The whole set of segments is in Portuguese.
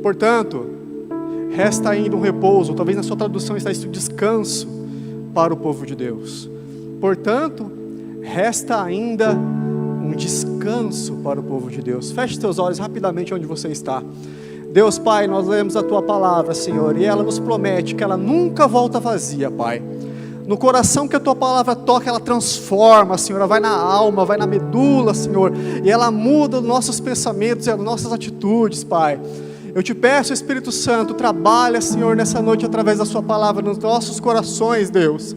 Portanto, resta ainda um repouso, talvez na sua tradução está isso, descanso para o povo de Deus. Portanto, resta ainda um descanso para o povo de Deus. Feche seus olhos rapidamente onde você está. Deus Pai, nós lemos a Tua palavra, Senhor, e ela nos promete que ela nunca volta vazia, Pai. No coração que a Tua palavra toca, ela transforma, Senhor, ela vai na alma, vai na medula, Senhor, e ela muda os nossos pensamentos e as nossas atitudes, Pai. Eu te peço, Espírito Santo, trabalha, Senhor, nessa noite através da Sua palavra nos nossos corações, Deus.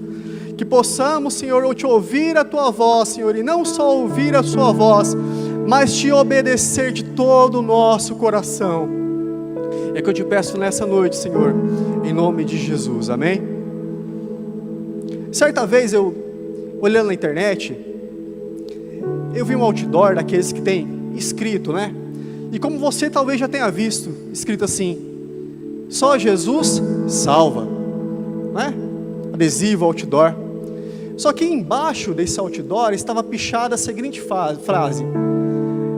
Que possamos, Senhor, te ouvir a Tua voz, Senhor, e não só ouvir a Sua voz, mas te obedecer de todo o nosso coração. É que eu te peço nessa noite, Senhor, em nome de Jesus, amém? Certa vez eu, olhando na internet, eu vi um outdoor daqueles que tem escrito, né? E como você talvez já tenha visto, escrito assim: só Jesus salva, né? Adesivo, outdoor. Só que embaixo desse outdoor estava pichada a seguinte frase: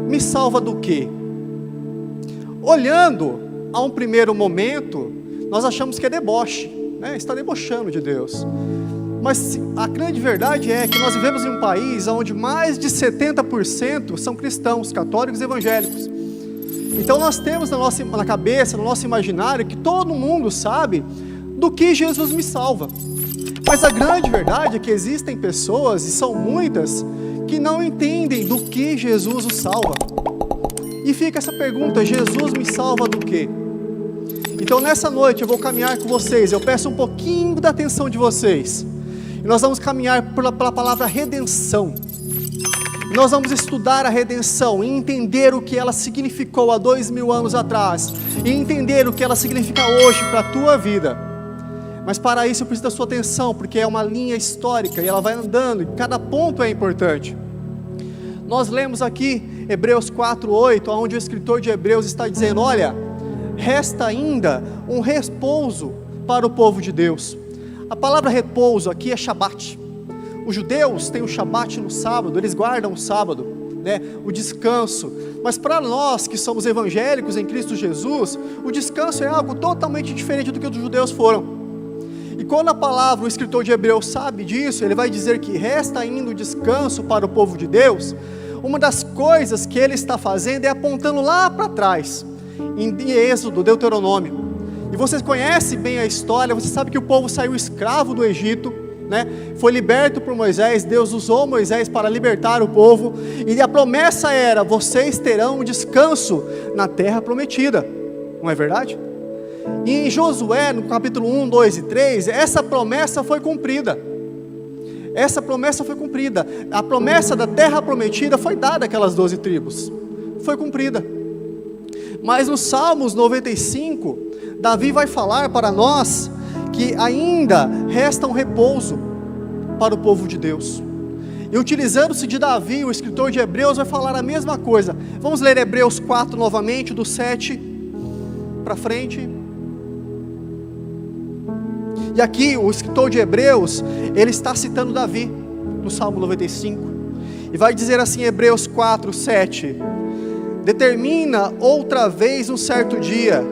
me salva do quê? Olhando a um primeiro momento, nós achamos que é deboche, né? Está debochando de Deus. Mas a grande verdade é que nós vivemos em um país onde mais de 70% são cristãos, católicos e evangélicos. Então nós temos na cabeça, no nosso imaginário, que todo mundo sabe do que Jesus me salva. Mas a grande verdade é que existem pessoas, e são muitas, que não entendem do que Jesus os salva. E fica essa pergunta: Jesus me salva do quê? Então nessa noite eu vou caminhar com vocês, eu peço um pouquinho da atenção de vocês. E nós vamos caminhar pela palavra redenção. Nós vamos estudar a redenção e entender o que ela significou há 2000 anos atrás, e entender o que ela significa hoje para a tua vida. Mas para isso eu preciso da sua atenção, porque é uma linha histórica e ela vai andando, e cada ponto é importante. Nós lemos aqui Hebreus 4:8, onde o escritor de Hebreus está dizendo: olha, resta ainda um repouso para o povo de Deus. A palavra repouso aqui é Shabat. Os judeus têm o Shabat no sábado, eles guardam o sábado, né, o descanso. Mas para nós que somos evangélicos em Cristo Jesus, o descanso é algo totalmente diferente do que os judeus foram. E quando a palavra, o escritor de Hebreus sabe disso, ele vai dizer que resta ainda o descanso para o povo de Deus. Uma das coisas que ele está fazendo é apontando lá para trás, em Êxodo, Deuteronômio. E vocês conhecem bem a história, você sabe que o povo saiu escravo do Egito, né? Foi liberto por Moisés, Deus usou Moisés para libertar o povo, e a promessa era: vocês terão um descanso na terra prometida, não é verdade? E em Josué, no capítulo 1, 2 e 3, essa promessa foi cumprida. Essa promessa foi cumprida. A promessa da terra prometida foi dada àquelas 12 tribos, foi cumprida. Mas no Salmos 95, Davi vai falar para nós que ainda resta um repouso para o povo de Deus. E utilizando-se de Davi, o escritor de Hebreus vai falar a mesma coisa. Vamos ler Hebreus 4 novamente, do 7 para frente. E aqui o escritor de Hebreus, ele está citando Davi, no Salmo 95. E vai dizer assim, Hebreus 4, 7. Determina outra vez um certo dia,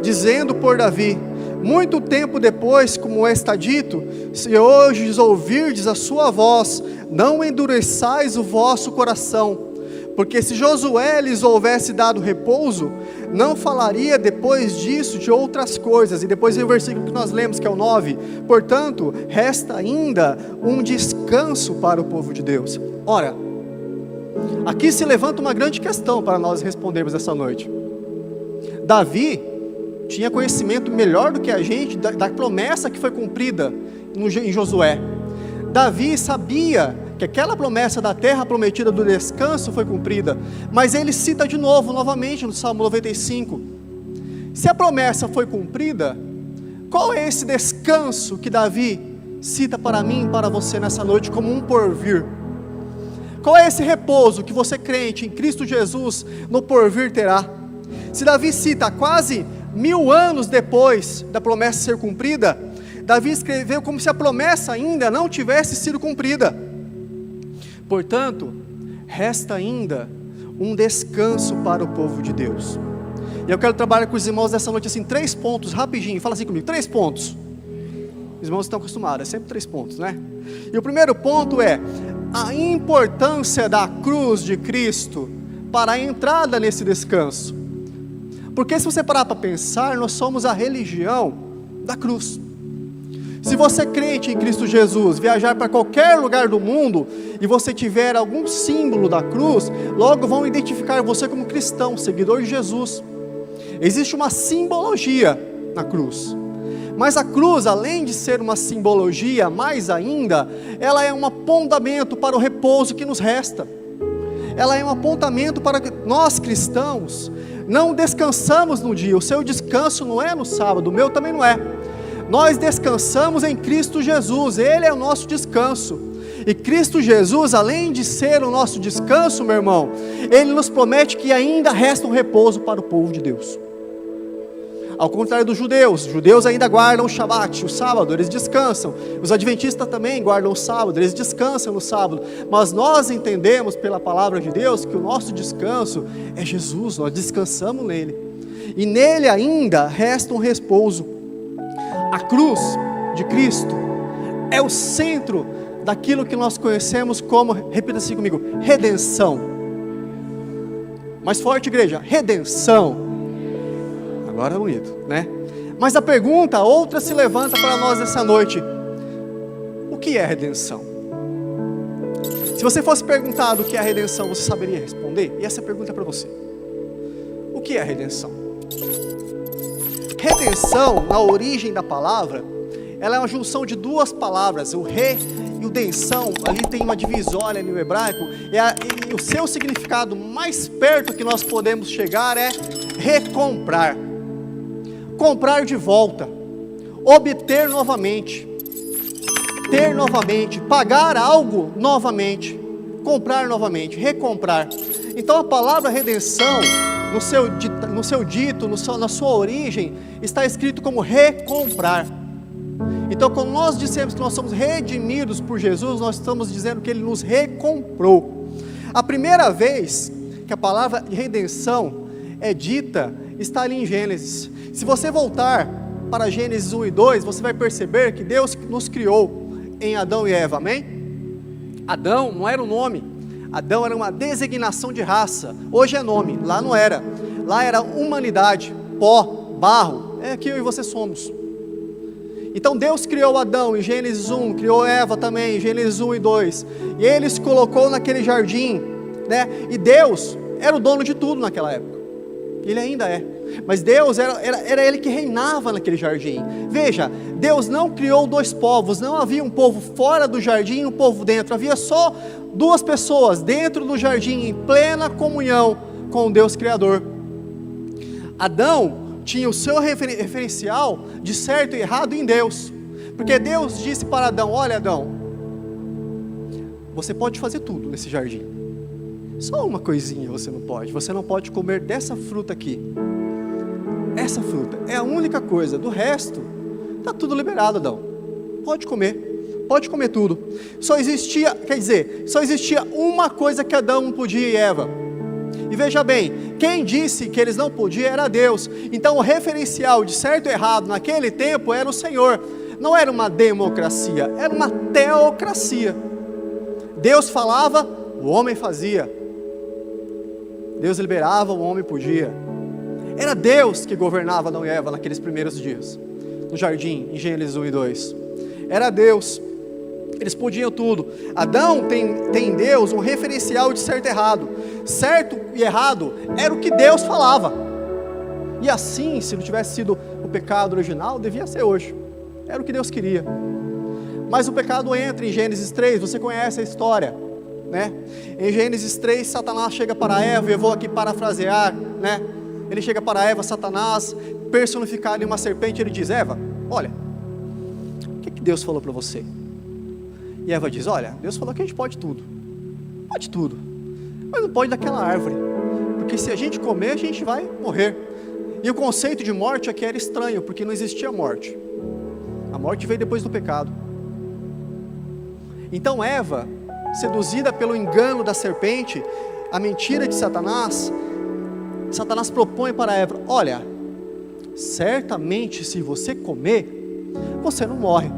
dizendo por Davi: muito tempo depois, como está dito, se hoje ouvirdes a sua voz, não endureçais o vosso coração, porque se Josué lhes houvesse dado repouso, não falaria depois disso de outras coisas. E depois vem o versículo que nós lemos, que é o 9, portanto, resta ainda um descanso para o povo de Deus. Ora, aqui se levanta uma grande questão para nós respondermos essa noite. Davi tinha conhecimento melhor do que a gente da promessa que foi cumprida em Josué. Davi sabia que aquela promessa da terra prometida do descanso foi cumprida, mas ele cita novamente no Salmo 95. Se a promessa foi cumprida, qual é esse descanso que Davi cita para mim e para você nessa noite como um porvir? Qual é esse repouso que você, crente em Cristo Jesus, no porvir terá? Se Davi cita quase 1000 anos depois da promessa ser cumprida, Davi escreveu como se a promessa ainda não tivesse sido cumprida. Portanto, resta ainda um descanso para o povo de Deus. E eu quero trabalhar com os irmãos nessa noite assim, 3 pontos, rapidinho. Fala assim comigo, 3 pontos. Os irmãos estão acostumados, é sempre 3 pontos, né? E o primeiro ponto é a importância da cruz de Cristo para a entrada nesse descanso. Porque se você parar para pensar, nós somos a religião da cruz. Se você crente em Cristo Jesus, viajar para qualquer lugar do mundo e você tiver algum símbolo da cruz, logo vão identificar você como cristão, seguidor de Jesus. Existe uma simbologia na cruz. Mas a cruz, além de ser uma simbologia, mais ainda, ela é um apontamento para o repouso que nos resta. Ela é um apontamento para que nós cristãos não descansamos no dia. O seu descanso não é no sábado, o meu também não é. Nós descansamos em Cristo Jesus, Ele é o nosso descanso. E Cristo Jesus, além de ser o nosso descanso, meu irmão, Ele nos promete que ainda resta um repouso para o povo de Deus. Ao contrário dos judeus, os judeus ainda guardam o Shabat, o sábado, eles descansam. Os adventistas também guardam o sábado, eles descansam no sábado. Mas nós entendemos pela palavra de Deus que o nosso descanso é Jesus, nós descansamos nele. E nele ainda resta um repouso. A cruz de Cristo é o centro daquilo que nós conhecemos como, repita assim comigo, redenção. Mais forte, igreja, redenção. Agora é bonito, né? Mas a pergunta, outra se levanta para nós nessa noite: o que é redenção? Se você fosse perguntado o que é a redenção, você saberia responder? E essa pergunta é para você: o que é a redenção? Redenção, na origem da palavra, ela é uma junção de 2 palavras, o re e o denção. Ali tem uma divisória no hebraico, e o seu significado mais perto que nós podemos chegar é recomprar. Comprar de volta, obter novamente, ter novamente, pagar algo novamente, comprar novamente, recomprar. Então a palavra redenção, no seu dito, na sua origem, está escrito como recomprar. Então quando nós dissemos que nós somos redimidos por Jesus, nós estamos dizendo que Ele nos recomprou. A primeira vez que a palavra redenção é dita, está ali em Gênesis. Se você voltar para Gênesis 1 e 2, você vai perceber que Deus nos criou em Adão e Eva, amém? Adão não era um nome, Adão era uma designação de raça. Hoje é nome, lá não era. Lá era humanidade, pó, barro, é que eu e você somos. Então Deus criou Adão em Gênesis 1, criou Eva também em Gênesis 1 e 2, e Ele se colocou naquele jardim, né? E Deus era o dono de tudo naquela época. Ele ainda é, mas Deus era Ele que reinava naquele jardim. Veja, Deus não criou 2 povos, não havia um povo fora do jardim e um povo dentro, havia só 2 pessoas dentro do jardim, em plena comunhão com o Deus Criador. Adão tinha o seu referencial de certo e errado em Deus, porque Deus disse para Adão: olha Adão, você pode fazer tudo nesse jardim, só uma coisinha você não pode comer dessa fruta aqui. Essa fruta é a única coisa, do resto está tudo liberado, Adão, pode comer tudo. Só existia uma coisa que Adão não podia e Eva. E veja bem, quem disse que eles não podiam era Deus. Então o referencial de certo e errado naquele tempo era o Senhor. Não era uma democracia, era uma teocracia. Deus falava, o homem fazia. Deus liberava, o homem podia. Era Deus que governava Adão e Eva naqueles primeiros dias, no jardim, em Gênesis 1 e 2. Era Deus, eles podiam tudo. Adão tem em Deus um referencial de certo e errado. Certo e errado era o que Deus falava. E assim, se não tivesse sido o pecado original, devia ser hoje. Era o que Deus queria. Mas o pecado entra em Gênesis 3, você conhece a história, né? Em Gênesis 3, Satanás chega para Eva, eu vou aqui parafrasear, né? Ele chega para Eva, Satanás, personificado em uma serpente, ele diz: Eva, olha, o que Deus falou para você? E Eva diz: olha, Deus falou que a gente pode tudo, mas não pode daquela árvore, porque se a gente comer, a gente vai morrer. E o conceito de morte aqui era estranho, porque não existia morte. A morte veio depois do pecado. Então Eva, seduzida pelo engano da serpente, a mentira de Satanás, Satanás propõe para Eva: olha, certamente se você comer, você não morre.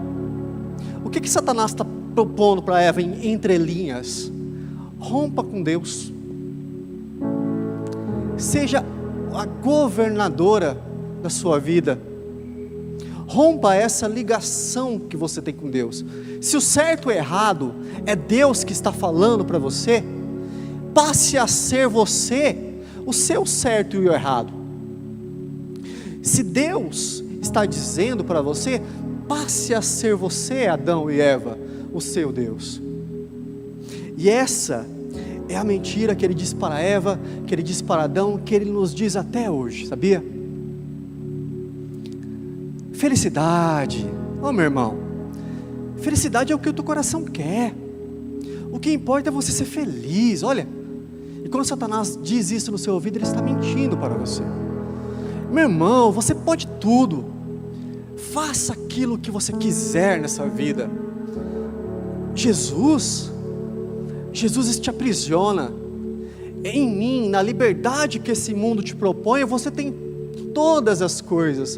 O que Satanás está propondo para Eva em entrelinhas? Rompa com Deus. Seja a governadora da sua vida. Rompa essa ligação que você tem com Deus. Se o certo e o errado é Deus que está falando para você, passe a ser você o seu certo e o errado. Se Deus está dizendo para você, passe a ser você, Adão e Eva, o seu Deus. E essa é a mentira que ele disse para Eva, que ele disse para Adão, que ele nos diz até hoje, sabia? Felicidade, meu irmão, felicidade é o que o teu coração quer. O que importa é você ser feliz. Olha, e quando Satanás diz isso no seu ouvido, ele está mentindo para você. Meu irmão, você pode tudo. Faça aquilo que você quiser nessa vida. Jesus te aprisiona. Em mim, na liberdade que esse mundo te propõe, você tem todas as coisas.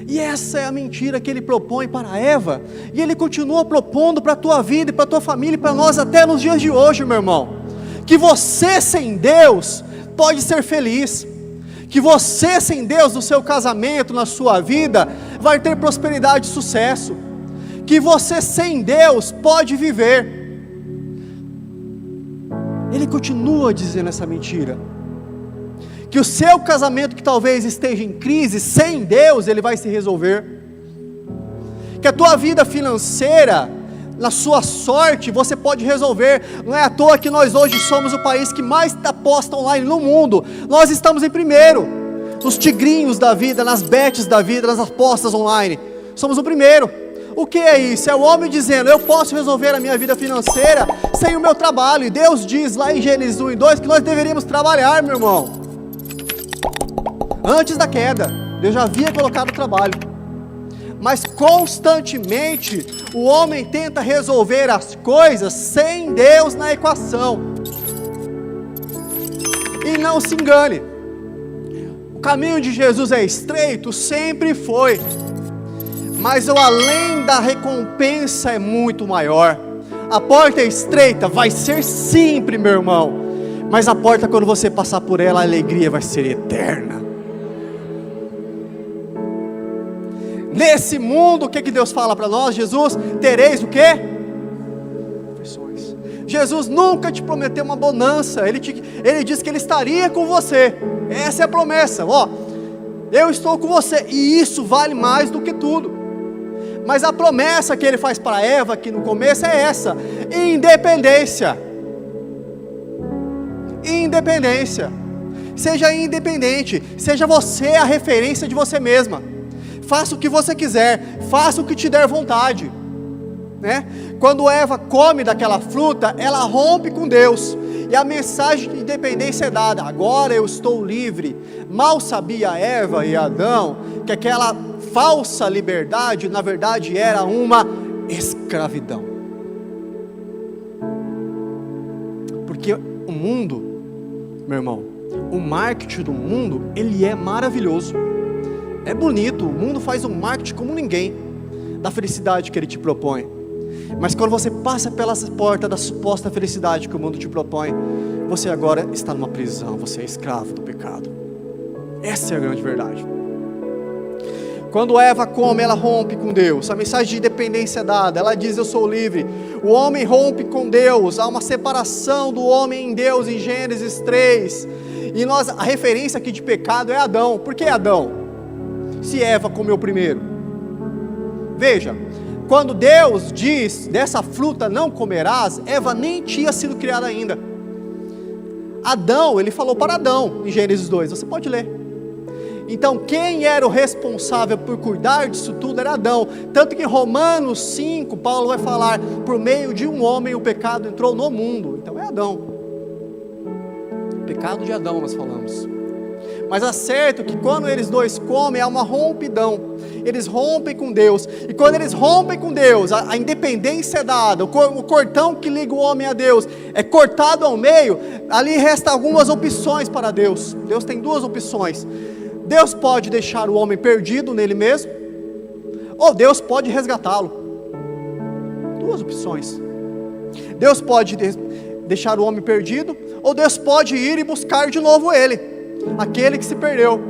E essa é a mentira que ele propõe para Eva, e ele continua propondo para a tua vida, e para a tua família, e para nós até nos dias de hoje, meu irmão, que você sem Deus pode ser feliz, que você sem Deus no seu casamento, na sua vida, vai ter prosperidade e sucesso, que você sem Deus pode viver. Ele continua dizendo essa mentira, que o seu casamento que talvez esteja em crise, sem Deus ele vai se resolver, que a tua vida financeira, na sua sorte, você pode resolver. Não é à toa que nós hoje somos o país que mais aposta online no mundo. Nós estamos em primeiro, nos tigrinhos da vida, nas bets da vida, nas apostas online, somos o primeiro. O que é isso? É o homem dizendo: eu posso resolver a minha vida financeira sem o meu trabalho, e Deus diz lá em Gênesis 1 e 2, que nós deveríamos trabalhar, meu irmão. Antes da queda, Deus já havia colocado o trabalho, mas constantemente o homem tenta resolver as coisas sem Deus na equação. E não se engane, o caminho de Jesus é estreito, sempre foi, mas o além da recompensa é muito maior. A porta é estreita, vai ser sempre, meu irmão, mas a porta, quando você passar por ela, a alegria vai ser eterna. Nesse mundo, o que Deus fala para nós? Jesus, tereis o quê? Aflições. Jesus nunca te prometeu uma bonança. Ele disse que Ele estaria com você. Essa é a promessa. Eu estou com você, e isso vale mais do que tudo. Mas a promessa que Ele faz para Eva aqui no começo é essa: independência. Independência. Seja independente. Seja você a referência de você mesma. Faça o que você quiser, faça o que te der vontade, né? Quando Eva come daquela fruta, ela rompe com Deus, e a mensagem de independência é dada: agora eu estou livre. Mal sabia Eva e Adão que aquela falsa liberdade, na verdade, era uma escravidão. Porque o mundo, meu irmão, o marketing do mundo, ele é maravilhoso. É bonito, o mundo faz um marketing como ninguém, da felicidade que ele te propõe. Mas quando você passa pela porta da suposta felicidade que o mundo te propõe, você agora está numa prisão, você é escravo do pecado. Essa é a grande verdade. Quando Eva come, ela rompe com Deus. A mensagem de independência é dada, ela diz: eu sou livre. O homem rompe com Deus, há uma separação do homem em Deus em Gênesis 3. E a referência aqui de pecado é Adão. Por que Adão? Se Eva comeu primeiro. Veja, quando Deus diz: dessa fruta não comerás, Eva nem tinha sido criada ainda. Adão, ele falou para Adão em Gênesis 2, você pode ler. Então quem era o responsável por cuidar disso tudo era Adão. Tanto que em Romanos 5, Paulo vai falar: por meio de um homem o pecado entrou no mundo. Então é Adão. Pecado de Adão nós falamos. Mas é certo que quando eles dois comem, há uma rompidão. Eles rompem com Deus. E quando eles rompem com Deus, a independência é dada. O cordão que liga o homem a Deus é cortado ao meio. Ali resta algumas opções para Deus. Deus tem duas opções. Deus pode deixar o homem perdido nele mesmo, ou Deus pode resgatá-lo. Duas opções. Deus pode deixar o homem perdido, ou Deus pode ir e buscar de novo ele, aquele que se perdeu.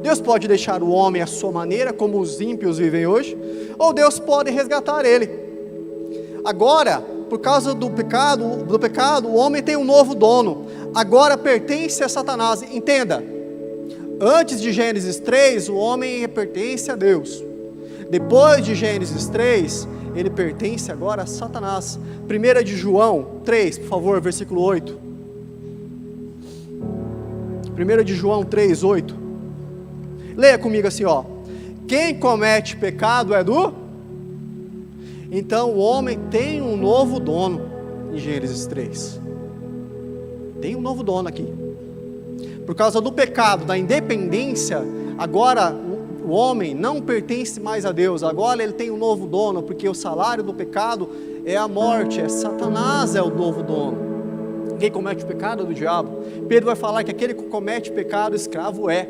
Deus pode deixar o homem à sua maneira, como os ímpios vivem hoje, ou Deus pode resgatar ele. Agora, por causa do pecado, o homem tem um novo dono. Agora pertence a Satanás. Entenda, antes de Gênesis 3, o homem pertence a Deus. Depois de Gênesis 3, ele pertence agora a Satanás. 1 de João 3, por favor, versículo 8. 1 de João 3, 8. Leia comigo assim, ó. Quem comete pecado é do... Então o homem tem um novo dono, em Gênesis 3. Tem um novo dono aqui. Por causa do pecado, da independência, agora o homem não pertence mais a Deus. Agora ele tem um novo dono, porque o salário do pecado é a morte. É Satanás é o novo dono. Quem comete o pecado é do diabo. Pedro vai falar que aquele que comete pecado, escravo é,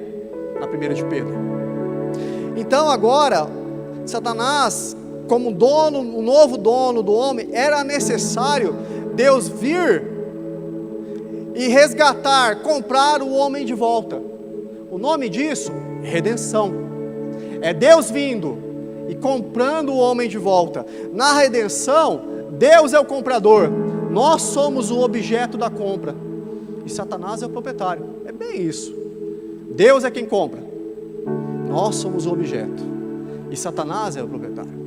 na 1 de Pedro. Então agora, Satanás, como dono, o novo dono do homem, era necessário Deus vir e resgatar, comprar o homem de volta. O nome disso, redenção. É Deus vindo e comprando o homem de volta. Na redenção, Deus é o comprador, nós somos o objeto da compra, e Satanás é o proprietário. É bem isso. Deus é quem compra, nós somos o objeto, e Satanás é o proprietário.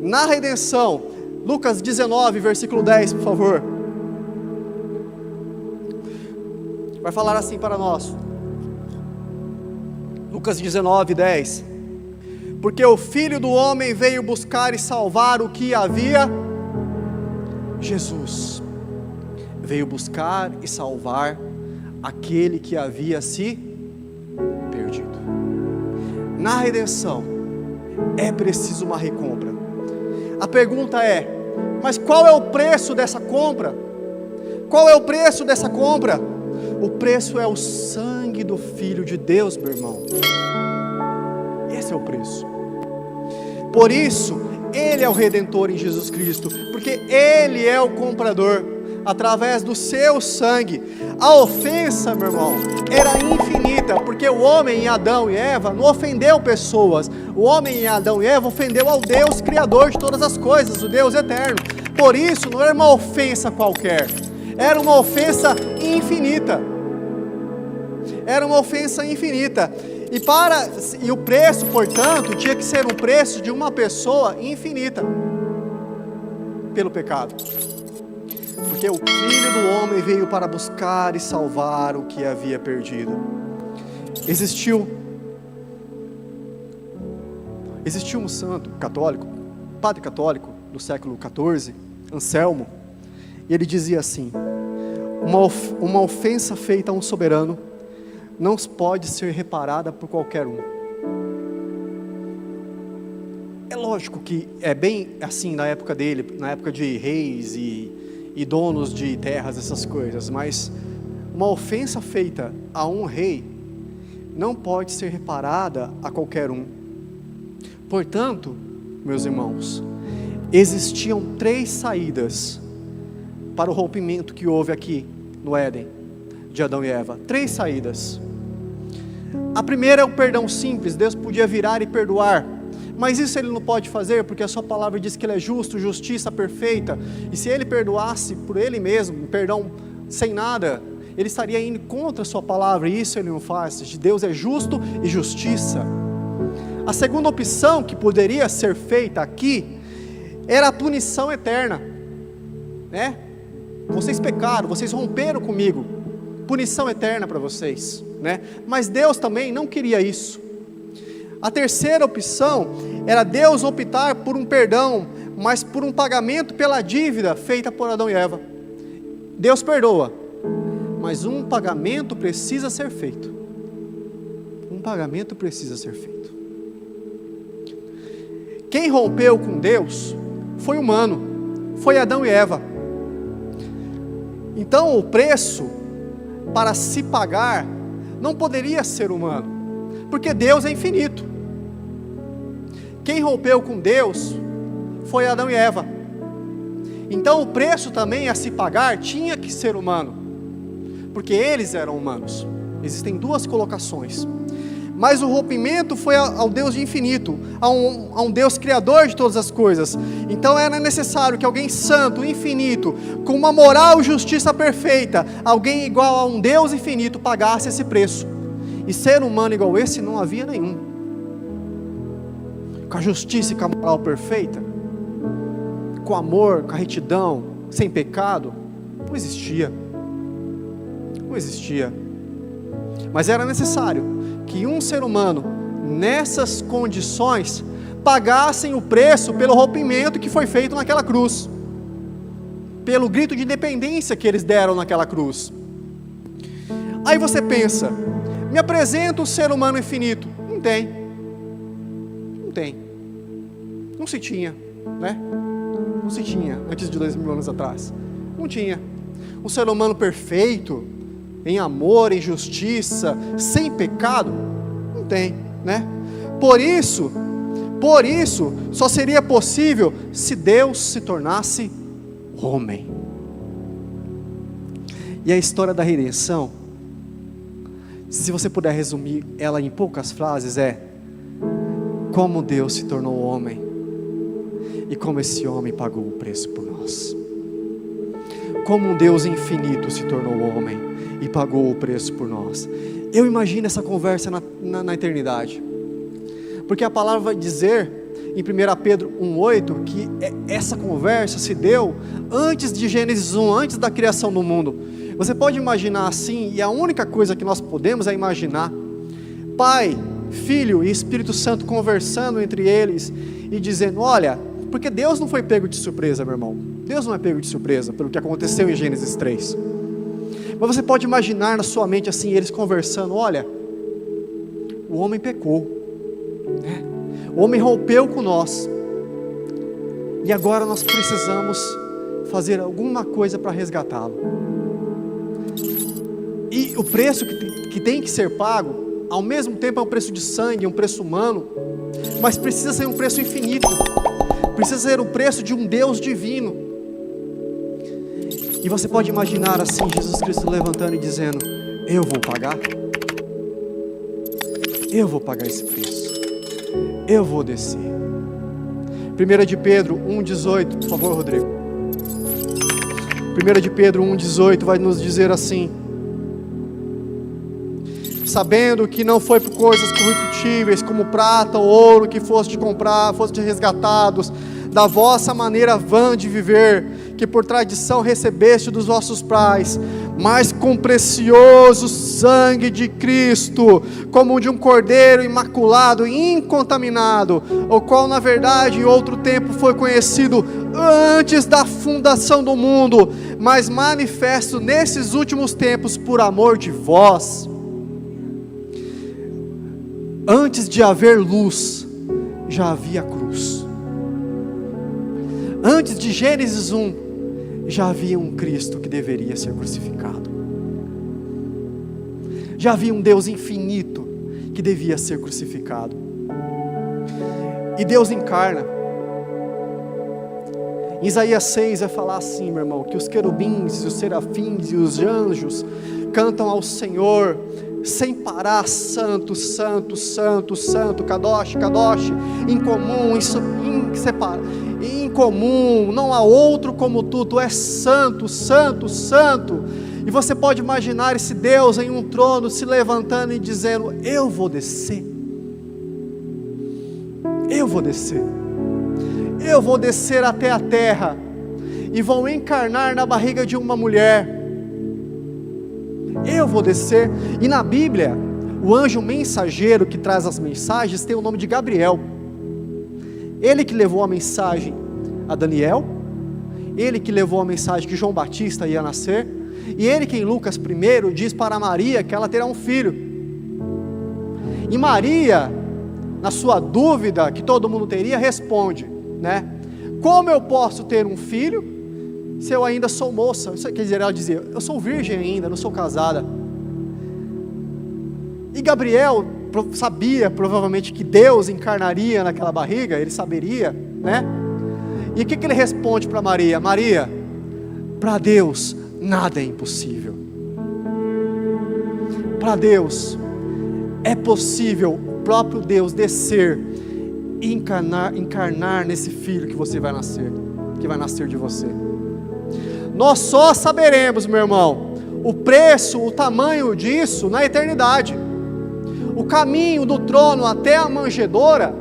Na redenção, Lucas 19, versículo 10, por favor. Vai falar assim para nós. Lucas 19, 10. Porque o Filho do Homem veio buscar e salvar o que havia... Jesus veio buscar e salvar aquele que havia se perdido. Na redenção, é preciso uma recompra. A pergunta é, mas qual é o preço dessa compra? Qual é o preço dessa compra? O preço é o sangue do Filho de Deus, meu irmão. Esse é o preço. Por isso, Ele é o Redentor em Jesus Cristo, porque Ele é o comprador, através do seu sangue. A ofensa, meu irmão, era infinita, porque o homem em Adão e Eva não ofendeu pessoas. O homem em Adão e Eva ofendeu ao Deus Criador de todas as coisas, o Deus eterno. Por isso, não era uma ofensa qualquer, era uma ofensa infinita. Era uma ofensa infinita. E o preço, portanto, tinha que ser um preço de uma pessoa infinita, pelo pecado. Porque o Filho do Homem veio para buscar e salvar o que havia perdido. Existiu um santo católico, padre católico, do século XIV, Anselmo, e ele dizia assim: uma ofensa feita a um soberano não pode ser reparada por qualquer um. É lógico que é bem assim na época dele, na época de reis e donos de terras, essas coisas, mas uma ofensa feita a um rei não pode ser reparada a qualquer um. Portanto, meus irmãos, existiam 3 saídas para o rompimento que houve aqui no Éden, de Adão e Eva. 3 saídas. A primeira é o perdão simples. Deus podia virar e perdoar, mas isso Ele não pode fazer, porque a sua palavra diz que Ele é justo, justiça perfeita, e se Ele perdoasse por Ele mesmo, perdão sem nada, Ele estaria indo contra a sua palavra, e isso Ele não faz. Deus é justo e justiça. A segunda opção que poderia ser feita aqui era a punição eterna, né? Vocês pecaram, vocês romperam comigo, punição eterna para vocês, né? Mas Deus também não queria isso. A terceira opção era Deus optar por um perdão, mas por um pagamento pela dívida feita por Adão e Eva. Deus perdoa, mas um pagamento precisa ser feito. Um pagamento precisa ser feito. Quem rompeu com Deus foi humano, foi Adão e Eva. Então o preço para se pagar não poderia ser humano, porque Deus é infinito. Quem rompeu com Deus foi Adão e Eva. Então o preço também a se pagar tinha que ser humano, porque eles eram humanos. Existem duas colocações. Mas o rompimento foi ao Deus de infinito, a um Deus criador de todas as coisas. Então era necessário que alguém santo, infinito, com uma moral e justiça perfeita, alguém igual a um Deus infinito, pagasse esse preço. E ser humano igual esse não havia nenhum. Com a justiça e com a moral perfeita, com amor, com a retidão, sem pecado, não existia. Não existia. Mas era necessário que um ser humano, nessas condições, pagassem o preço pelo rompimento que foi feito naquela cruz, pelo grito de independência que eles deram naquela cruz. Aí você pensa, me apresenta um ser humano infinito. Não tem. Não tem. Não se tinha, né? Não se tinha, antes de 2000 anos atrás. Não tinha. Um ser humano perfeito, em amor, em justiça, sem pecado, não tem, né? Por isso, só seria possível se Deus se tornasse homem. E a história da redenção, se você puder resumir ela em poucas frases, é como Deus se tornou homem e como esse homem pagou o preço por nós. Como um Deus infinito se tornou homem e pagou o preço por nós. Eu imagino essa conversa na eternidade, porque a palavra vai dizer em 1 Pedro 1,8 que essa conversa se deu antes de Gênesis 1, antes da criação do mundo. Você pode imaginar assim, e a única coisa que nós podemos é imaginar Pai, Filho e Espírito Santo conversando entre eles e dizendo, olha, porque Deus não foi pego de surpresa, meu irmão. Deus não é pego de surpresa pelo que aconteceu em Gênesis 3. Mas você pode imaginar na sua mente assim, eles conversando, olha, o homem pecou, né? O homem rompeu com nós, e agora nós precisamos fazer alguma coisa para resgatá-lo. E o preço que tem que ser pago, ao mesmo tempo é um preço de sangue, um preço humano, mas precisa ser um preço infinito, precisa ser o preço de um Deus divino. E você pode imaginar assim, Jesus Cristo levantando e dizendo, eu vou pagar esse preço, eu vou descer. 1 de Pedro 1,18, por favor, Rodrigo. 1 de Pedro 1,18 vai nos dizer assim, sabendo que não foi por coisas corruptíveis, como prata ou ouro, que foste comprar, foste resgatados da vossa maneira vã de viver, que por tradição recebeste dos vossos pais, mas com precioso sangue de Cristo, como de um cordeiro imaculado e incontaminado, o qual na verdade em outro tempo foi conhecido antes da fundação do mundo, mas manifesto nesses últimos tempos por amor de vós. Antes de haver luz, já havia cruz. Antes de Gênesis 1, já havia um Cristo que deveria ser crucificado. Já havia um Deus infinito que devia ser crucificado. E Deus encarna. Em Isaías 6 vai falar assim, meu irmão, que os querubins, os serafins e os anjos cantam ao Senhor sem parar, santo, santo, santo, santo, kadosh, kadosh, incomum, inseparável, incomum, não há outro como tu és santo, santo, santo. E você pode imaginar esse Deus em um trono se levantando e dizendo, eu vou descer, eu vou descer, eu vou descer até a terra, e vou encarnar na barriga de uma mulher, eu vou descer. E na Bíblia, o anjo mensageiro que traz as mensagens tem o nome de Gabriel. Ele que levou a mensagem a Daniel, ele que levou a mensagem que João Batista ia nascer, E ele que em Lucas 1 diz para Maria que ela terá um filho. E Maria, na sua dúvida que todo mundo teria, responde, né? Como eu posso ter um filho se eu ainda sou moça? Isso quer dizer, ela dizia, eu sou virgem ainda, não sou casada. E Gabriel sabia provavelmente que Deus encarnaria naquela barriga, ele saberia, né? E o que ele responde para Maria? Maria, para Deus nada é impossível. Para Deus é possível o próprio Deus descer e encarnar nesse filho que você vai nascer, que vai nascer de você. Nós só saberemos, meu irmão, o preço, o tamanho disso na eternidade. O caminho do trono até a manjedoura,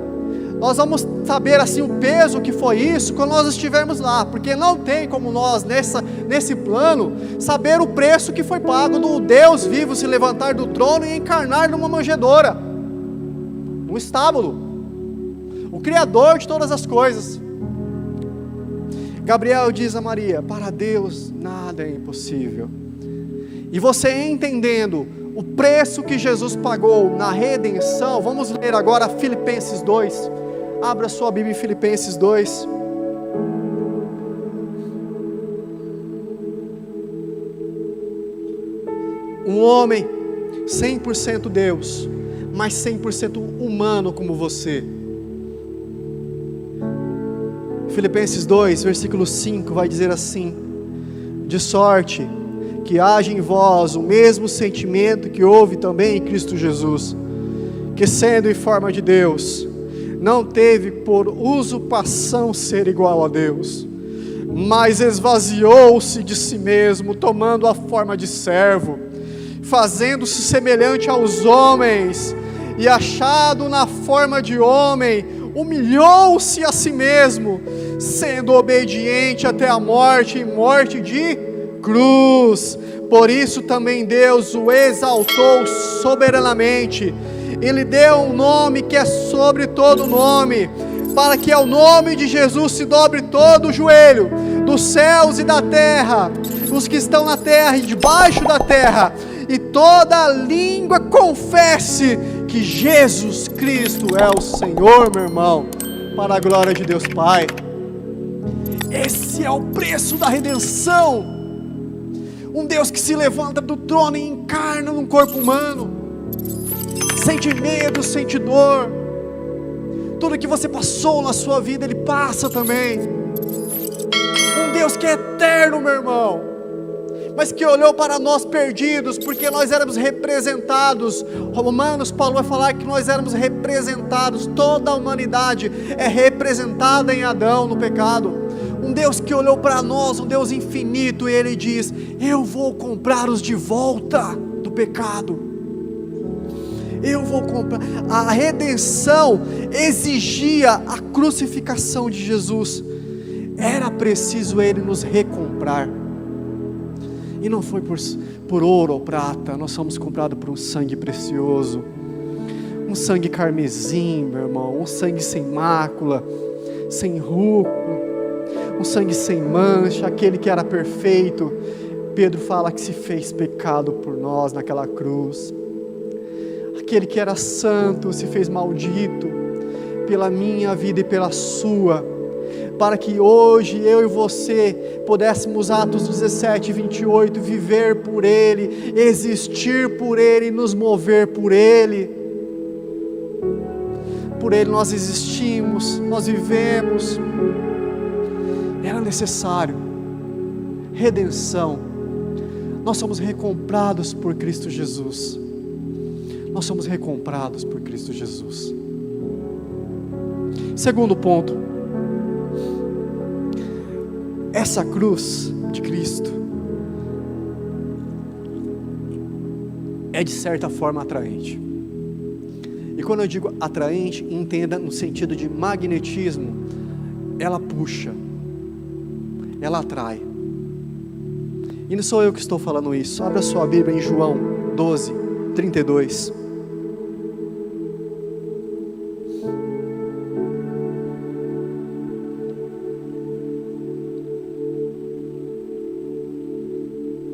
nós vamos saber assim o peso que foi isso quando nós estivermos lá, porque não tem como nós nesse plano saber o preço que foi pago do Deus vivo se levantar do trono e encarnar numa manjedoura, num estábulo, o Criador de todas as coisas. Gabriel diz a Maria, para Deus nada é impossível. E você entendendo o preço que Jesus pagou na redenção, vamos ler agora Filipenses 2, abra sua Bíblia em Filipenses 2, um homem 100% Deus, mas 100% humano como você. Filipenses 2, versículo 5 vai dizer assim, de sorte que haja em vós o mesmo sentimento que houve também em Cristo Jesus, que sendo em forma de Deus, não teve por usurpação ser igual a Deus, mas esvaziou-se de si mesmo, tomando a forma de servo, fazendo-se semelhante aos homens, e achado na forma de homem, humilhou-se a si mesmo, sendo obediente até a morte, e morte de cruz. Por isso também Deus o exaltou soberanamente, e lhe deu um nome que é sobre todo nome, para que ao nome de Jesus se dobre todo o joelho, dos céus e da terra, os que estão na terra e debaixo da terra, e toda língua confesse que Jesus Cristo é o Senhor, meu irmão, para a glória de Deus Pai. Esse é o preço da redenção. Um Deus que se levanta do trono e encarna num corpo humano, sente medo, sente dor, tudo que você passou na sua vida, Ele passa também. Um Deus que é eterno, meu irmão, mas que olhou para nós perdidos, porque nós éramos representados. Romanos, Paulo vai falar que nós éramos representados, toda a humanidade é representada em Adão no pecado. Um Deus que olhou para nós, um Deus infinito, e Ele diz, eu vou comprá-los de volta do pecado, eu vou comprar. A redenção exigia a crucificação de Jesus, era preciso Ele nos recomprar, e não foi por ouro ou prata, nós somos comprados por um sangue precioso, um sangue carmesim, meu irmão, um sangue sem mácula, sem rugo, um sangue sem mancha, aquele que era perfeito. Pedro fala que se fez pecado por nós naquela cruz, aquele que era santo se fez maldito pela minha vida e pela sua, para que hoje eu e você pudéssemos, Atos 17, 28, viver por Ele, existir por Ele, nos mover por Ele. Por Ele nós existimos, nós vivemos. Era necessário redenção. Nós somos recomprados por Cristo Jesus. Nós somos recomprados por Cristo Jesus. Segundo ponto, essa cruz de Cristo é de certa forma atraente. E quando eu digo atraente, entenda no sentido de magnetismo. Ela puxa, ela atrai. E não sou eu que estou falando isso. Abra sua Bíblia em João 12, 32.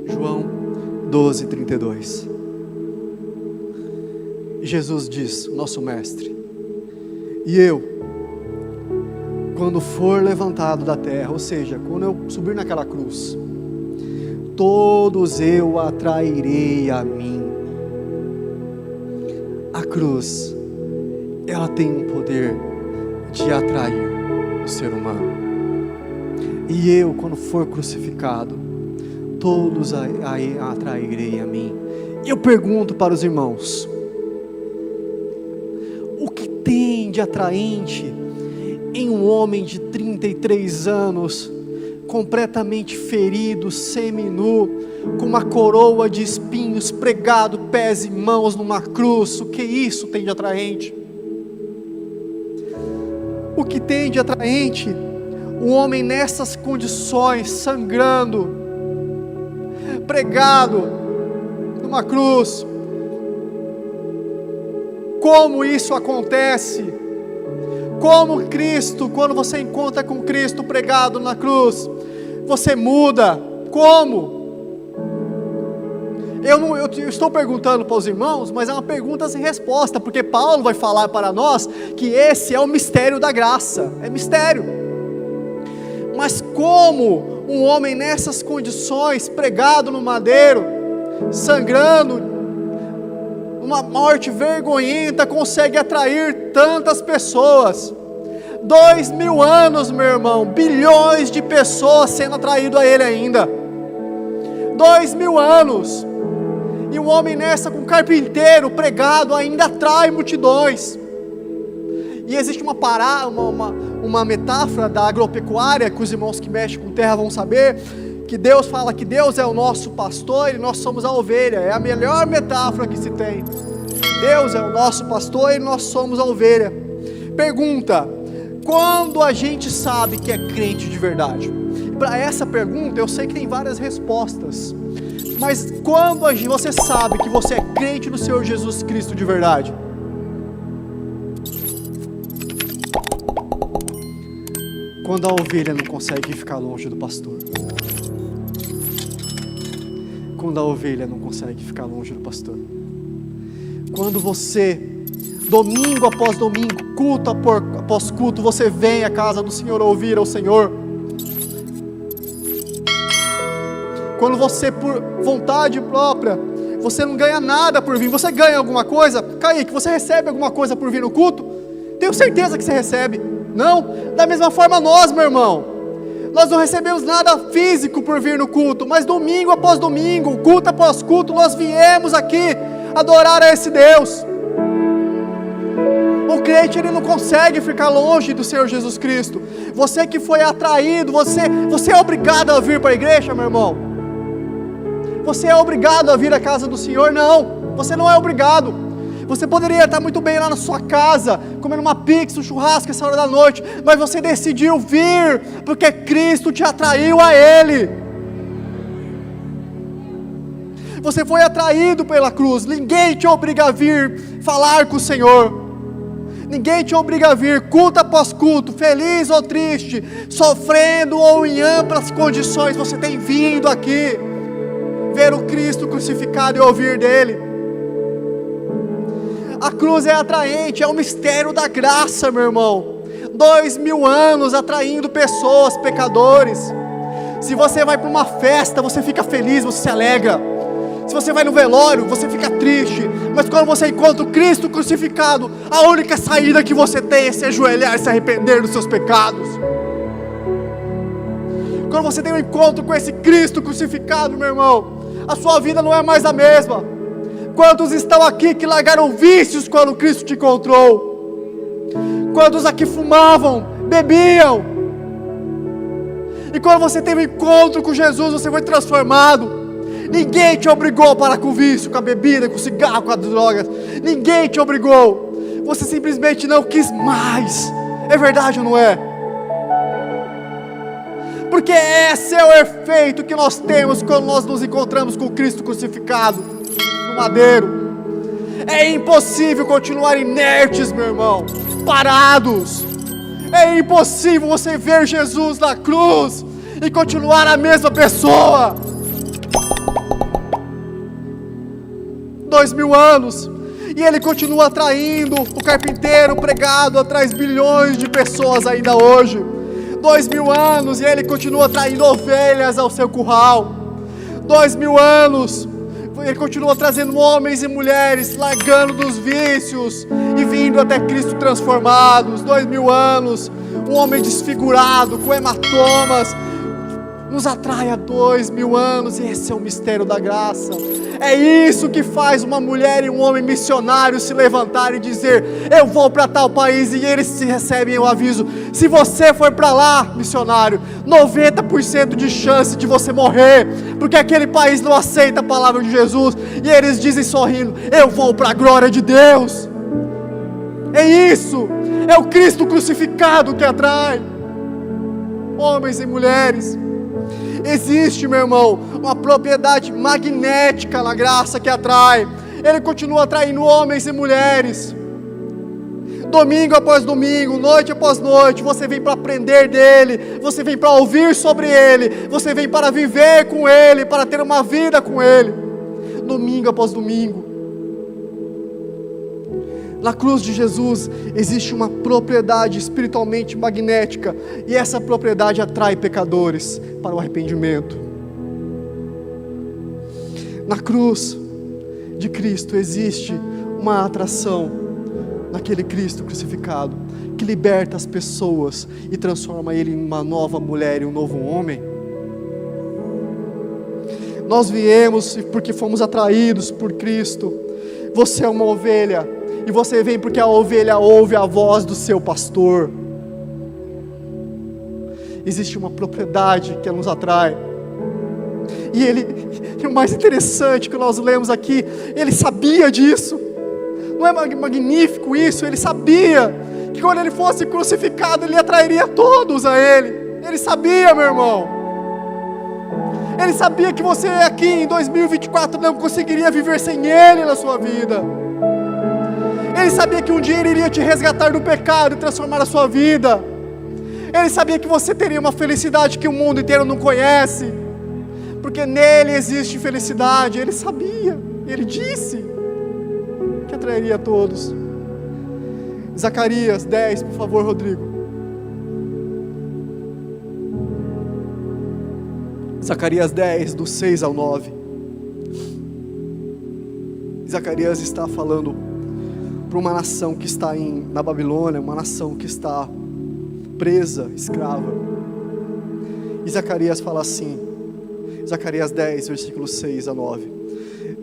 João 12:32. Jesus diz, nosso mestre: e eu, quando for levantado da terra, ou seja, quando eu subir naquela cruz, todos eu atrairei a mim. A cruz, ela tem um poder de atrair o ser humano. E eu, quando for crucificado, todos atrairei a mim. Eu pergunto para os irmãos: o que tem de atraente em um homem de 33 anos, completamente ferido, seminu, com uma coroa de espinhos, pregado pés e mãos numa cruz? O que isso tem de atraente? O que tem de atraente um homem nessas condições, sangrando, pregado numa cruz? Como isso acontece? Como Cristo, quando você encontra com Cristo pregado na cruz, você muda? Como? Eu estou perguntando para os irmãos, mas é uma pergunta sem resposta, porque Paulo vai falar para nós que esse é o mistério da graça, é mistério. Mas como um homem nessas condições, pregado no madeiro, sangrando, uma morte vergonhenta, consegue atrair tantas pessoas? 2000 anos, meu irmão, bilhões de pessoas sendo atraído a ele ainda. 2000 anos, e um homem nessa com carpinteiro pregado ainda atrai multidões. E existe uma metáfora da agropecuária, que os irmãos que mexem com terra vão saber, que Deus fala que Deus é o nosso pastor e nós somos a ovelha. É a melhor metáfora que se tem. Deus é o nosso pastor e nós somos a ovelha. Pergunta: quando a gente sabe que é crente de verdade? Para essa pergunta eu sei que tem várias respostas, mas quando você sabe que você é crente no Senhor Jesus Cristo de verdade? Quando a ovelha não consegue ficar longe do pastor. Quando a ovelha não consegue ficar longe do pastor. Quando você, domingo após domingo, culto após culto, você vem à casa do Senhor ouvir ao Senhor. Quando você, por vontade própria, você não ganha nada por vir. Você ganha alguma coisa? Kaique, você recebe alguma coisa por vir no culto? Tenho certeza que você recebe. Não? Da mesma forma nós, meu irmão. Nós não recebemos nada físico por vir no culto, mas domingo após domingo, culto após culto, nós viemos aqui adorar a esse Deus. O crente, ele não consegue ficar longe do Senhor Jesus Cristo. Você que foi atraído, você é obrigado a vir para a igreja, meu irmão? Você é obrigado a vir à casa do Senhor? Não, você não é obrigado. Você poderia estar muito bem lá na sua casa, comendo uma pizza, um churrasco essa hora da noite, mas você decidiu vir, porque Cristo te atraiu a Ele. Você foi atraído pela cruz. Ninguém te obriga a vir falar com o Senhor. Ninguém te obriga a vir, culto após culto, feliz ou triste, sofrendo ou em amplas condições, você tem vindo aqui, ver o Cristo crucificado e ouvir dele. A cruz é atraente, é o mistério da graça, meu irmão. 2000 anos atraindo pessoas, pecadores. Se você vai para uma festa, você fica feliz, você se alegra. Se você vai no velório, você fica triste. Mas quando você encontra o Cristo crucificado, a única saída que você tem é se ajoelhar e se arrepender dos seus pecados. Quando você tem um encontro com esse Cristo crucificado, meu irmão, a sua vida não é mais a mesma. Quantos estão aqui que largaram vícios quando Cristo te encontrou? Quantos aqui fumavam, bebiam? E quando você teve um encontro com Jesus, você foi transformado. Ninguém te obrigou a parar com o vício, com a bebida, com o cigarro, com as drogas. Ninguém te obrigou. Você simplesmente não quis mais. É verdade ou não é? Porque esse é o efeito que nós temos quando nós nos encontramos com Cristo crucificado no madeiro. É impossível continuar inertes, meu irmão, parados. É impossível você ver Jesus na cruz e continuar a mesma pessoa. 2000 anos, e Ele continua atraindo o carpinteiro pregado, atrai bilhões de pessoas ainda hoje. 2000 anos, e Ele continua atraindo ovelhas ao seu curral. 2000 anos, Ele continua trazendo homens e mulheres, largando dos vícios e vindo até Cristo transformados. 2000 anos, um homem desfigurado, com hematomas, nos atrai há 2000 anos, e esse é o mistério da graça. É isso que faz uma mulher e um homem missionário se levantar e dizer: eu vou para tal país, e eles recebem o aviso: se você for para lá, missionário, 90% de chance de você morrer, porque aquele país não aceita a palavra de Jesus, e eles dizem sorrindo: eu vou para a glória de Deus. É isso, é o Cristo crucificado que atrai homens e mulheres. Existe, meu irmão, uma propriedade magnética na graça que atrai. Ele continua atraindo homens e mulheres. Domingo após domingo, noite após noite, você vem para aprender dele, você vem para ouvir sobre ele, você vem para viver com ele, para ter uma vida com ele. Domingo após domingo. Na cruz de Jesus existe uma propriedade espiritualmente magnética, e essa propriedade atrai pecadores para o arrependimento. Na cruz de Cristo existe uma atração naquele Cristo crucificado, que liberta as pessoas e transforma ele em uma nova mulher e um novo homem. Nós viemos porque fomos atraídos por Cristo. Você é uma ovelha, e você vem porque a ovelha ouve a voz do seu pastor. Existe uma propriedade que nos atrai. E o mais interessante que nós lemos aqui, ele sabia disso. Não é magnífico isso? Ele sabia que quando ele fosse crucificado, ele atrairia todos a ele. Ele sabia, meu irmão. Ele sabia que você aqui em 2024 não conseguiria viver sem ele na sua vida. Ele sabia que um dia ele iria te resgatar do pecado e transformar a sua vida. Ele sabia que você teria uma felicidade que o mundo inteiro não conhece, porque nele existe felicidade. Ele sabia, ele disse que atrairia a todos. Zacarias 10, por favor, Rodrigo. Zacarias 10, do 6 ao 9. Zacarias está falando para uma nação que está na Babilônia, uma nação que está presa, escrava. E Zacarias fala assim, Zacarias 10, versículos 6 a 9: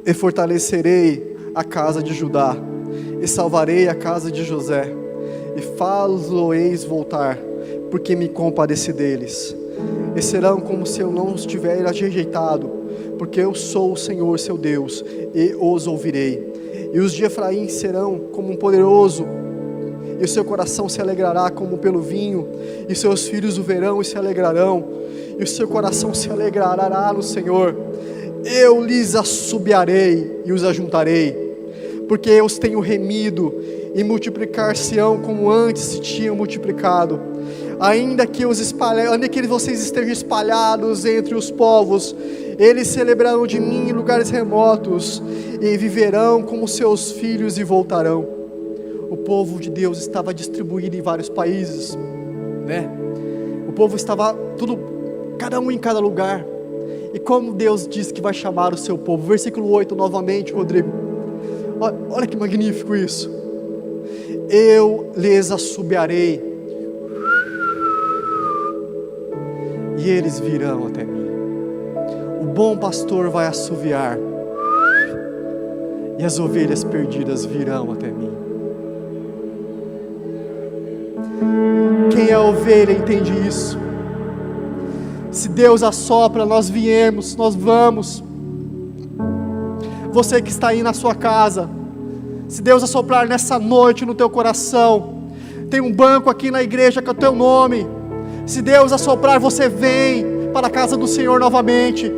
e fortalecerei a casa de Judá, e salvarei a casa de José, e faz-lo-eis voltar, porque me compadeci deles. E serão como se eu não os tivesse rejeitado, porque eu sou o Senhor seu Deus, e os ouvirei. E os de Efraim serão como um poderoso, e o seu coração se alegrará como pelo vinho, e seus filhos o verão e se alegrarão, e o seu coração se alegrará no Senhor. Eu lhes assobiarei e os ajuntarei, porque eu os tenho remido, e multiplicar-se-ão como antes se tinham multiplicado. Ainda que vocês estejam espalhados entre os povos, eles se lembrarão de mim em lugares remotos, e viverão como seus filhos e voltarão. O povo de Deus estava distribuído em vários países, né? O povo estava cada um em cada lugar. E como Deus diz que vai chamar o seu povo? Versículo 8 novamente, Rodrigo. Olha que magnífico isso. Eu lhes assobiarei, e eles virão até mim. O bom pastor vai assoviar, e as ovelhas perdidas virão até mim. Quem é ovelha entende isso. Se Deus assopra, nós viemos, nós vamos. Você que está aí na sua casa, se Deus assoprar nessa noite no teu coração, tem um banco aqui na igreja com o teu nome. Se Deus assoprar, você vem para a casa do Senhor novamente.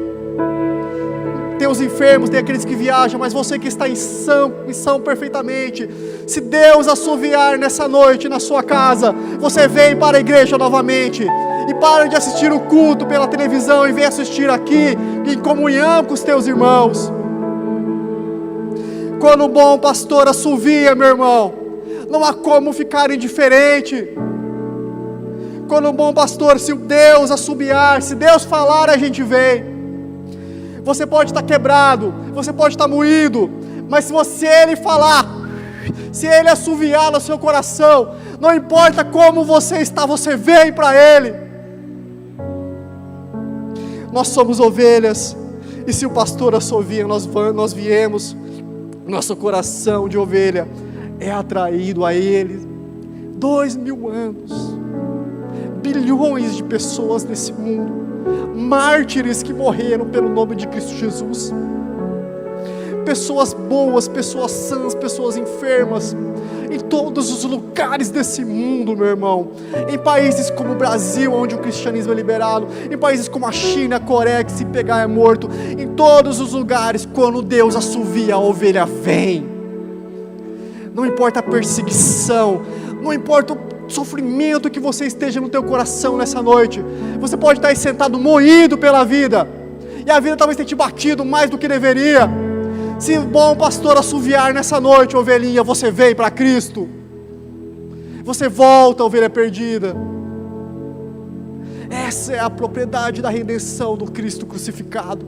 Tem os enfermos, tem aqueles que viajam, mas você que está em são perfeitamente, se Deus assoviar nessa noite na sua casa, você vem para a igreja novamente, e para de assistir o culto pela televisão, e vem assistir aqui, em comunhão com os teus irmãos. Quando o bom pastor assovia, meu irmão, não há como ficar indiferente. Quando o bom pastor, se Deus assobiar, se Deus falar, a gente vem. Você pode estar quebrado, você pode estar moído, mas se Ele falar, se Ele assoviar no seu coração, não importa como você está, você vem para Ele. Nós somos ovelhas, e se o pastor assovia, nós viemos, nosso coração de ovelha é atraído a Ele. 2000 anos, bilhões de pessoas nesse mundo, mártires que morreram pelo nome de Cristo Jesus, pessoas boas, pessoas sãs, pessoas enfermas, em todos os lugares desse mundo, meu irmão, em países como o Brasil, onde o cristianismo é liberado, em países como a China, a Coreia, que se pegar é morto, em todos os lugares, quando Deus assovia, a ovelha vem. Não importa a perseguição, não importa o sofrimento que você esteja no teu coração nessa noite, você pode estar aí sentado moído pela vida, e a vida talvez tenha te batido mais do que deveria. Se o bom pastor assoviar nessa noite, ovelhinha, você vem para Cristo, você volta, ovelha perdida. Essa é a propriedade da redenção do Cristo crucificado.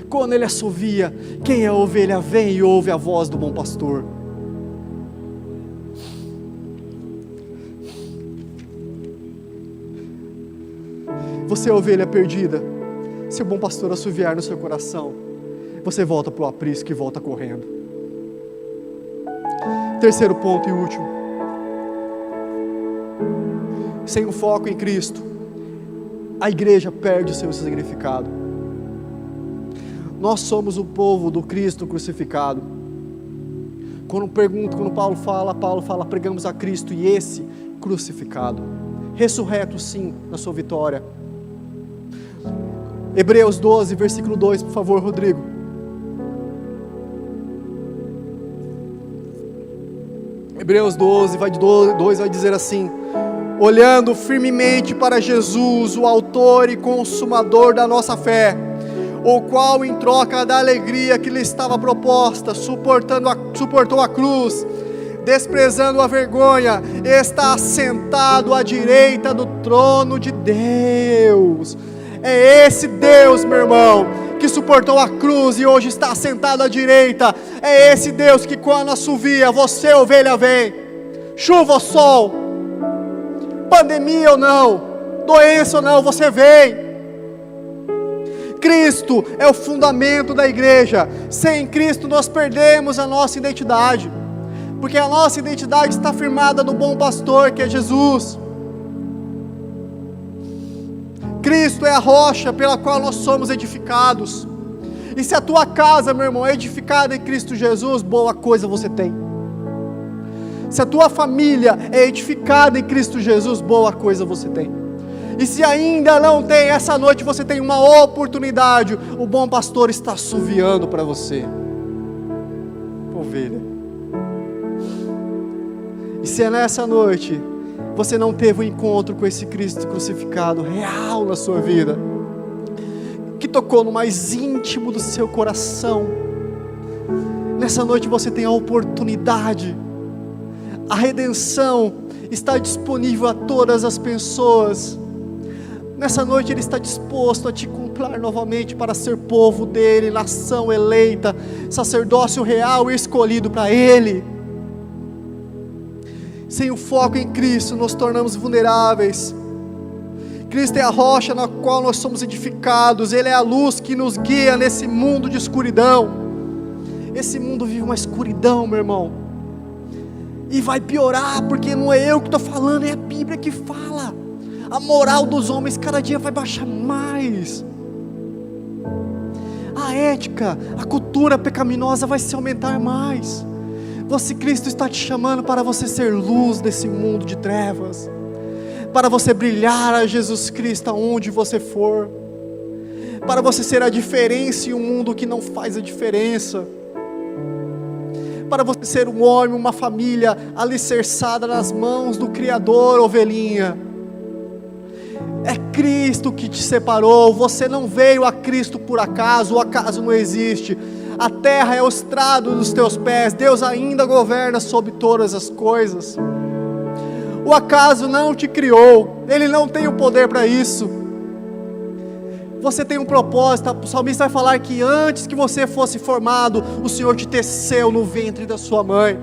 Quando Ele assovia, quem é a ovelha vem e ouve a voz do bom pastor. Você é ovelha perdida, se o bom pastor assoviar no seu coração, você volta para o aprisco e volta correndo. Terceiro ponto e último: sem o foco em Cristo, a igreja perde o seu significado. Nós somos o povo do Cristo crucificado. Quando Paulo fala, pregamos a Cristo e esse crucificado, ressurreto sim, na sua vitória. Hebreus 12, versículo 2, por favor, Rodrigo. Hebreus 12, vai de 2, vai dizer assim: olhando firmemente para Jesus, o autor e consumador da nossa fé, o qual, em troca da alegria que lhe estava proposta, suportou a cruz, desprezando a vergonha, está assentado à direita do trono de Deus. É esse Deus, meu irmão, que suportou a cruz e hoje está assentado à direita. É esse Deus que quando assovia, você, ovelha, vem. Chuva ou sol, pandemia ou não, doença ou não, você vem. Cristo é o fundamento da igreja. Sem Cristo nós perdemos a nossa identidade, porque a nossa identidade está firmada no bom pastor, que é Jesus. Cristo é a rocha pela qual nós somos edificados. E se a tua casa, meu irmão, é edificada em Cristo Jesus, boa coisa você tem. Se a tua família é edificada em Cristo Jesus, boa coisa você tem. E se ainda não tem, essa noite você tem uma oportunidade. O bom pastor está assoviando para você, ovelha. E se é nessa noite você não teve um encontro com esse Cristo crucificado real na sua vida, que tocou no mais íntimo do seu coração, nessa noite você tem a oportunidade. A redenção está disponível a todas as pessoas. Nessa noite Ele está disposto a te comprar novamente para ser povo dEle, nação eleita, sacerdócio real e escolhido para Ele. Sem o foco em Cristo, nos tornamos vulneráveis. Cristo é a rocha na qual nós somos edificados. Ele é a luz que nos guia nesse mundo de escuridão. Esse mundo vive uma escuridão, meu irmão, e vai piorar, porque não é eu que estou falando, é a Bíblia que fala. A moral dos homens cada dia vai baixar mais. A ética, a cultura pecaminosa vai se aumentar mais. Cristo está te chamando para você ser luz desse mundo de trevas, para você brilhar a Jesus Cristo aonde você for, para você ser a diferença em um mundo que não faz a diferença, para você ser um homem, uma família alicerçada nas mãos do Criador, ovelhinha. É Cristo que te separou. Você não veio a Cristo por acaso, o acaso não existe. a terra é o estrado dos teus pés, Deus ainda governa sobre todas as coisas. O acaso não te criou, Ele não tem o poder para isso. Você tem um propósito. O salmista vai falar que antes que você fosse formado, o Senhor te teceu no ventre da sua mãe,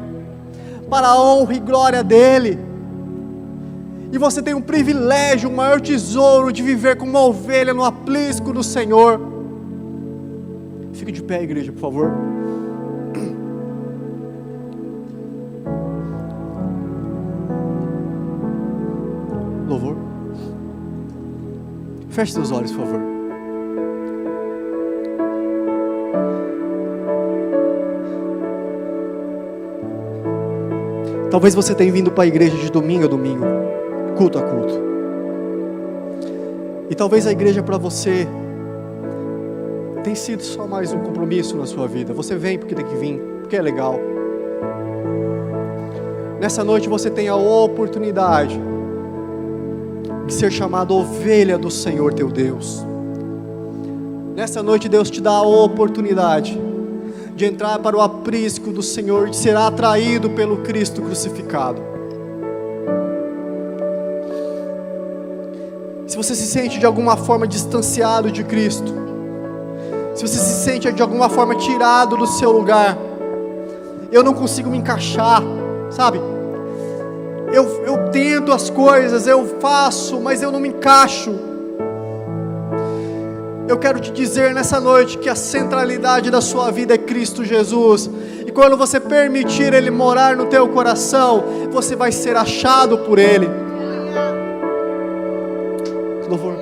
para a honra e glória dEle. E você tem um privilégio, um maior tesouro de viver como uma ovelha no aprisco do Senhor. Fique de pé, igreja, por favor. Louvor. Feche seus olhos, por favor. Talvez você tenha vindo para a igreja de domingo a domingo, culto a culto. E talvez a igreja para você tem sido só mais um compromisso na sua vida. Você vem porque tem que vir, porque é legal. Nessa noite você tem a oportunidade de ser chamado ovelha do Senhor teu Deus. Nessa noite Deus te dá a oportunidade de entrar para o aprisco do Senhor, de ser atraído pelo Cristo crucificado. Se você se sente de alguma forma distanciado de Cristo, se você se sente de alguma forma tirado do seu lugar, eu não consigo me encaixar, sabe? Eu tento as coisas, eu faço, mas eu não me encaixo. Eu quero te dizer nessa noite que a centralidade da sua vida é Cristo Jesus. E quando você permitir Ele morar no teu coração, você vai ser achado por Ele. Louvor.